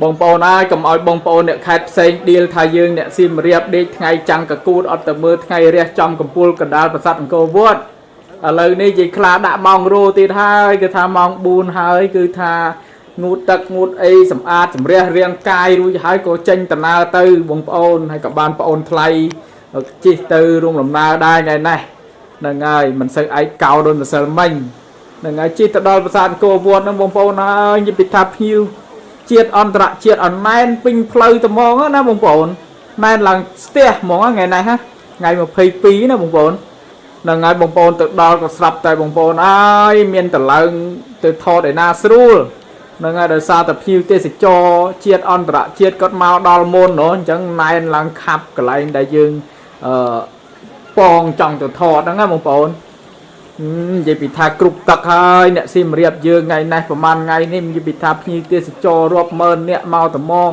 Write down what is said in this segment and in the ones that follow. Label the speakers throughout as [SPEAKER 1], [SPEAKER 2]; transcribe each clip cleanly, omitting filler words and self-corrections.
[SPEAKER 1] បងប្អូនហើយកុំឲ្យបងប្អូនអ្នកខេត្តផ្សេងដៀលថាយើងអ្នកសៀមរាបដេកថ្ងៃចាំងកគូតអត់ទៅមើលថ្ងៃរះចំកំពូលកណ្ដាលប្រាសាទអង្គរវត្តឥឡូវនេះនិយាយខ្លាដាក់ម៉ោងរោទៀតហើយគឺថាម៉ោង4ហើយគឺថាងូតទឹកងូតអីសម្អាតសម្រះរាងកាយរួចហើយក៏ចេញដំណើរទៅបងប្អូនហើយក៏បានប្អូនថ្លៃជិះទៅរួមដំណើរដែរថ្ងៃនេះហ្នឹងហើយមិនសូវឯកកោដូចម្សិលមិញហ្នឹងហើយជិះទៅដល់ប្រាសាទអង្គរវត្តហ្នឹងបងប្អូនហើយនិយាយពីថាភ្ញៀវជាតិអន្តរជាតិអនណែនពេញផ្លូវត្មងណាបងប្អូនណែនឡើងស្ទះហ្មងថ្ងៃនេះថ្ងៃ22ណាបងប្អូនហ្នឹងហើយបងប្អូនទៅដល់ក៏ស្រាប់តែបងប្អូនអើយមានតឡើងទៅថតឯណាស្រួលហ្នឹងហើយដោយសារតែភ្ញៀវទេសចរជាតិអន្តរជាតិគាត់មកដល់មុនអញ្ចឹងណែនឡើងខាប់កន្លែងដែលយើងពងចង់ទៅថតហ្នឹងណាបងប្អូននិយាយពីថាគ្រប់ទឹកហើយអ្នកសៀមរាបយើងថ្ងៃនេះប្រហែលថ្ងៃនេះនិយាយពីថាភ្ញៀវទេសចររាប់ម៉ឺនអ្នកមកត្មង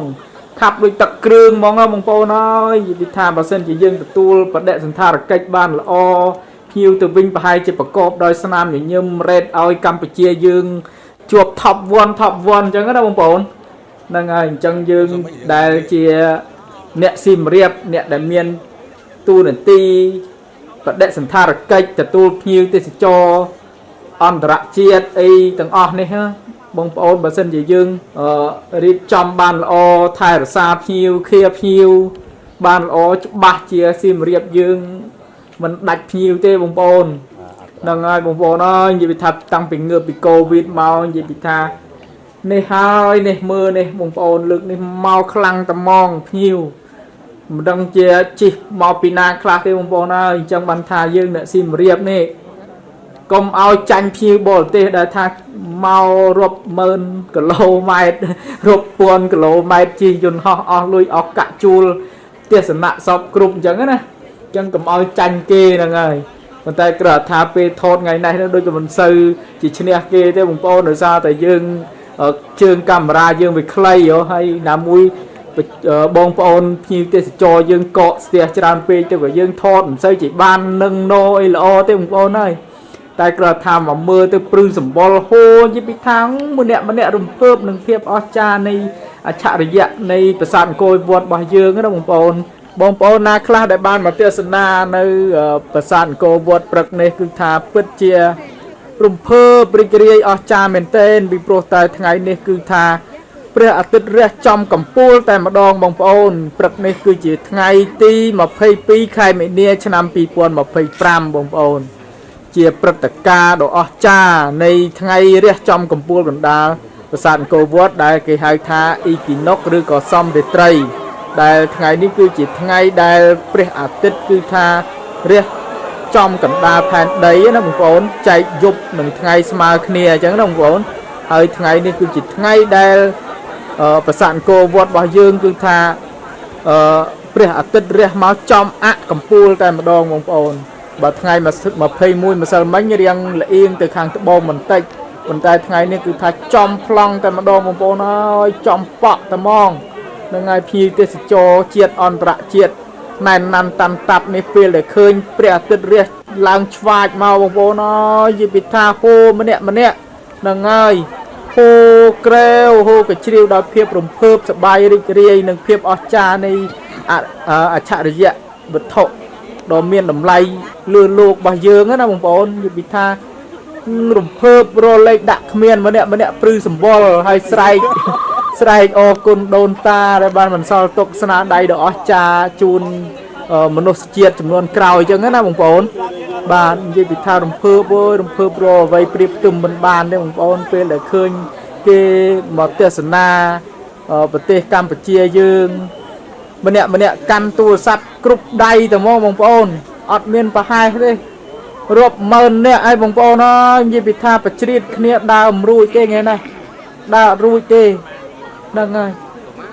[SPEAKER 1] ខាប់ដូចទឹកគ្រឿងហ្មងបងប្អូនហើយនិយាយពីថាបើសិនជាយើងទទួលបដិសណ្ឋារកិច្ចបានល្អភ្ញៀវទៅវិញប្រហែលជាប្រកបដោយស្នាមញញឹមរ៉េតឲ្យកម្ពុជាយើងជាប់ top 1 អញ្ចឹងណាបងប្អូនហ្នឹងហើយអញ្ចឹងយើងដែលជាអ្នកសៀមរាបអ្នកដែលមានទូនាទីបដិសណ្ឋារកិច្ចទទួលភ្ញៀវទេសចរអន្តរជាតិអីទាំងអស់នេះបងប្អូនបើសិនជាយើងរៀបចំបានល្អថែរក្សាភ្ញៀវឃាភ្ញៀវបានល្អច្បាស់ជាសៀមរាបយើងមិនដាច់ភ្ញៀវទេបងប្អូនហ្នឹងហើយបងប្អូនអើយនិយាយពីថាតាំងពីងើបពីកូវីដមកនិយាយពីថានេះហើយនេះមើលនេះបងប្អូនលើកនេះមកខ្លាំងត្មងភ្ញៀវមិនដឹងជាជិះមកពីណាខ្លះទេបងប្អូនអើយអញ្ចឹងបានថាយើងអ្នកសៀមរាបនេះកុំឲ្យចាញ់ភ្ញៀវបរទេសដែលថាមករាប់ម៉ឺនគីឡូម៉ែត្ររាប់ពាន់គីឡូម៉ែត្រជិះយន្តហោះអស់លុយអស់កាក់ជួលទេសនៈសពគ្រប់អញ្ចឹងណាអញ្ចឹងកុំឲ្យចាញ់គេហ្នឹងហើយប៉ុន្តែគ្រាន់ថាពេលថតថ្ងៃនេះដូចក៏មិនសូវជាឈ្នះគេទេបងប្អូនដោយសារតែយើងជើងកាមេរ៉ាយើងវាខ្លីហើយណាមួយបងប្អូនភ្ញៀវទេសចរយើងកកស្ទះច្រើនពេកទៅក៏យើងថតមិនសូវជាបាននឹងណូអីល្អទេបងប្អូនហើយតែគ្រាន់ថាមកមើលទៅព្រឺសម្បល់ហូរនិយាយពីថាម្នាក់រំភើបនឹងភាពអស្ចារ្យនៃអច្ឆរិយៈនៃប្រាសាទអង្គរវត្តរបស់យើងណាបងប្អូនណាខ្លះដែលបានមកទស្សនានៅប្រាសាទអង្គរវត្តព្រឹកនេះគឺថាពិតជារំភើបរីករាយអស្ចារ្យមែនទែនពីព្រោះតែថ្ងៃនេះគឺថាព្រះអាទិត្យរះចំកំពូលតែម្ដងបងប្អូនព្រឹកនេះគឺជាថ្ងៃទី22ខែមីនាឆ្នាំ2025បងប្អូនជាព្រឹត្តិការណ៍ដ៏អស្ចារ្យនៃថ្ងៃរះចំកំពូលកណ្ដាលប្រាសាទអង្គរវត្តដែលគេហៅថាអ៊ីគីណុកឬក៏សំរាត្រីដែលថ្ងៃនេះគឺជាថ្ងៃដែលព្រះអាទិត្យគឺថារះចំកណ្ដាលផែនដីណាបងប្អូនចែកយប់នឹងថ្ងៃស្មើគ្នាអញ្ចឹងណាបងប្អូនហើយថ្ងៃនេះគឺជាថ្ងៃដែលប្រាសាទអង្គរវត្តរបស់យើងគឺថាព្រះអាទិត្យរះមកចំអកំពូលតែម្ដងបងប្អូនបើថ្ងៃ21ម្សិលមិញរៀងល្អៀងទៅខាងត្បូងបន្តិចប៉ុន្តែថ្ងៃនេះគឺថាចំប្លង់តែម្ដងបងប្អូនហើយចំប៉ក់តែហ្មងនឹងហើយភ្ញៀវទេសចរជាតិអន្តរជាតិណែនណាន់តាន់តាប់នេះពេលដែលឃើញព្រះអាទិត្យរះឡើងឆ្វាចមកបងប្អូនអើយនិយាយពីថាហូម្នាក់នឹងហើយហូក្រែវហូកជ្រៀវដោយភាពរំភើបសប្បាយរីករាយនិងភាពអស្ចារ្យនៃអច្ឆរិយៈវត្ថុដ៏មានតម្លៃលើលោករបស់យើងណាបងប្អូននិយាយពីថារំភើបរលេខដាក់គ្មានម្នាក់ព្រឺសម្បល់ហើយស្រែកអរគុណដូនតាដែលបានបន្សល់ទុកស្នាដៃដ៏អស្ចារ្យជូនមនុស្សជាតិចំនួនក្រោយអញ្ចឹងណាបងប្អូនបាទនិយាយពីថារំភើបរអ្វីប្រៀបផ្ទឹមមិនបានទេបងប្អូនពេលដែលឃើញគេមកទស្សនាប្រទេសកម្ពុជាយើងម្នាក់កាន់ទូរស័ព្ទគ្រប់ដៃតែហ្មងបងប្អូនអត់មានប្រហែសទេរាប់ម៉ឺននាក់ហើយបងប្អូនអើយនិយាយពីថាប្រជ្រៀតគ្នាដើរមិនរួចទេថ្ងៃនេះដើរអត់រួចទេហ្នឹងហើយ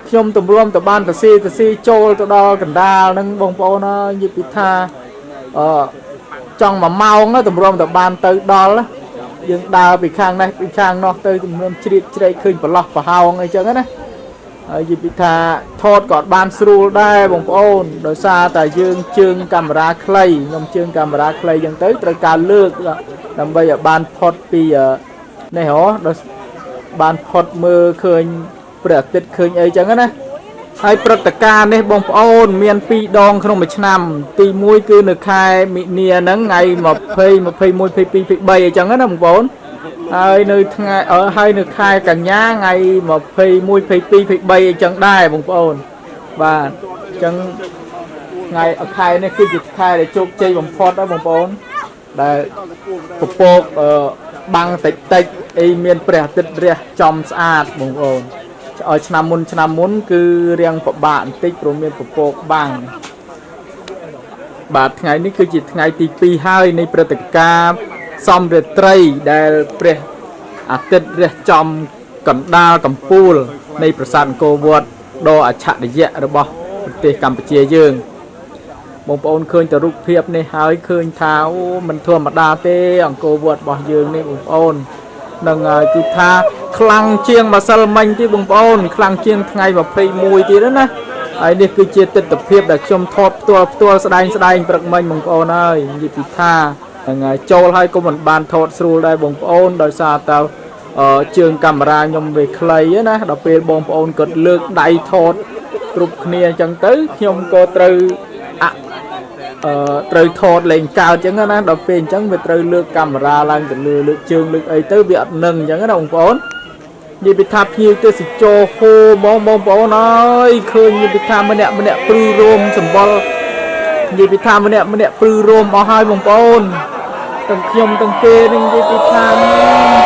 [SPEAKER 1] ខ្ញុំទម្រាំទៅបានទៅស៊ីចូលទៅដល់កណ្ដាលហ្នឹងបងប្អូនអើយនិយាយពីថាចង់1ម៉ោងទម្រាំទៅបានទៅដល់យើងដើរពីខាងនេះពីខាងនោះទៅទម្រាំជ្រៀតជ្រែកឃើញប្រឡោះប្រហោងអីចឹងណាហើយនិយាយពីថាថតក៏បានស្រួលដែរបងប្អូនដោយសារតែយើងជើងកាមេរ៉ាខ្លីខ្ញុំជើងកាមេរ៉ាខ្លីចឹងទៅត្រូវការលើកដើម្បីឲ្យបានផុតពីនេះដល់បានផុតមើលឃើញ ព្រះអាទិត្យឃើញអីចឹងណាហើយព្រឹត្តិការណ៍នេះបងប្អូនមាន2ដងក្នុងមួយឆ្នាំទី1គឺនៅខែមិនិនាហ្នឹងថ្ងៃ20 21 22 23អីចឹងណាបងប្អូនហើយនៅថ្ងៃហើយនៅខែកញ្ញាថ្ងៃ21 22 23អីចឹងដែរបងប្អូនបាទអញ្ចឹងថ្ងៃខែនេះគឺជាខែដែលជោគជ័យបំផុតណាបងប្អូនដែលពពកបាំងតិចអីមានព្រះអាទិត្យរះចំស្អាតបងប្អូនឲ្យឆ្នាំមុនគឺរៀងពិបាកបន្តិចព្រោះមានពពកបាំងបាទថ្ងៃនេះគឺជាថ្ងៃទី2ហើយនៃព្រឹត្តិការណ៍សំរាត្រីដែលព្រះអាទិត្យរះចំកណ្ដាលកំពូលនៃប្រាសាទអង្គរវត្តដ៏អច្ឆរិយៈរបស់ប្រទេសកម្ពុជាយើងបងប្អូនឃើញតែរូបភាពនេះហើយឃើញថាអូមិនធម្មតាទេអង្គរវត្តរបស់យើងនេះបងប្អូននឹងគឺថាខ្លាំងជាងម្សិលមិញទៀតបងប្អូនខ្លាំងជាងថ្ងៃ21ទៀតណាហើយនេះគឺជាទស្សនវិជ្ជាដែលខ្ញុំថតផ្ទាល់ស្ដែងព្រឹកមិញបងប្អូនហើយនិយាយពីថាថ្ងៃចូលហើយក៏មិនបានថតស្រួលដែរបងប្អូនដោយសារតែជើងកាមេរ៉ាខ្ញុំវាខ្លីណាដល់ពេលបងប្អូនគាត់លើកដៃថតគ្រប់គ្នាអញ្ចឹងទៅខ្ញុំក៏ត្រូវត្រូវថតលេងកើតអញ្ចឹងណាដល់ពេលអញ្ចឹងវាត្រូវលើកកាមេរ៉ាឡើងទៅលើកជើងលើកអីទៅវាអត់នឹងអញ្ចឹងណាបងប្អូននិយាយពីថាភ្ញៀវទេសចរហូបងប្អូនអើយឃើញនិយាយពីថាម្នាក់ព្រឺរោមសម្បល់និយាយពីថាម្នាក់ព្រឺរោមអស់ហើយបងប្អូនទាំងខ្ញុំទាំងគេនឹងនិយាយពីថា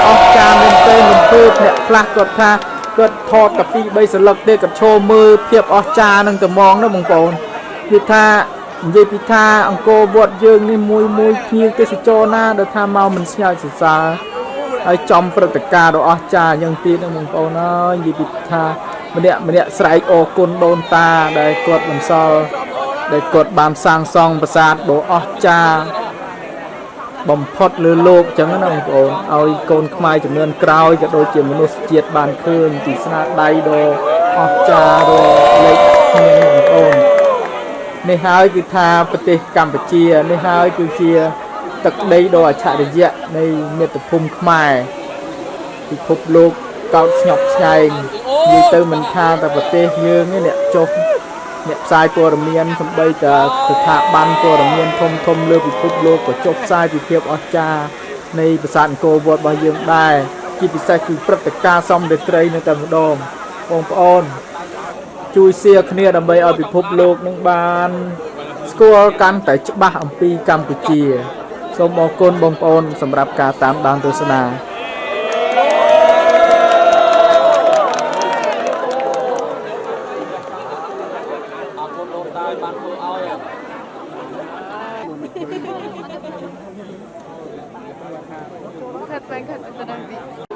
[SPEAKER 1] អស់ចានមែនទេលំភើបអ្នកខ្លះគាត់ថាគាត់ថតតែ2 3សន្លឹកទេគាត់ឈរមើលភាពអស់ចាននឹងត្មងណាបងប្អូននិយាយថាអង្គរវត្តយើងនេះមួយភ្ញៀវទេសចរណាដែលថាមកមិនស្ញើសរសើរហើយចំព្រឹត្តិការណ៍ដ៏អស្ចារ្យយ៉ាងទៀតណាបងប្អូនអើយនិយាយពីថាម្នាក់ស្រែកអរគុណដូនតាដែលគាត់បន្សល់ដែលគាត់បានសាងសង់ប្រាសាទដ៏អស្ចារ្យបំផុតលើលោកអញ្ចឹងណាបងប្អូនឲ្យកូនខ្មែរចំនួនក្រោយក៏ដូចជាមនុស្សជាតិបានឃើញពីស្នាដៃដ៏អស្ចារ្យដ៏លេចគ្នាបងប្អូននេះហើយគឺថាប្រទេសកម្ពុជានេះហើយគឺជាទឹកដីដ៏អច្ឆរិយៈនៃមាតុភូមិខ្មែរពិភពលោកកោតស្ញប់ស្ញែងនិយាយទៅមិនថាតែប្រទេសយើងទេអ្នកចុះអ្នកផ្សាយព័ត៌មានសម្បីតែស្ថាប័នព័ត៌មានធំលើពិភពលោកក៏ចុះផ្សាយពីភាពអស្ចារ្យនៃប្រាសាទអង្គរវត្តរបស់យើងដែរជាពិសេសគឺព្រឹត្តិការណ៍សំរាត្រីនៅតែម្ដងបងប្អូនជួយសៀគ្នាដើម្បីឲ្យពិភពលោកនឹងបានស្គាល់កាន់តែច្បាស់អំពីកម្ពុជាសូមអរគុណបងប្អូនសម្រាប់ការតាមដានទស្សនា
[SPEAKER 2] ខាត់ទៅខាត់ទៅដល់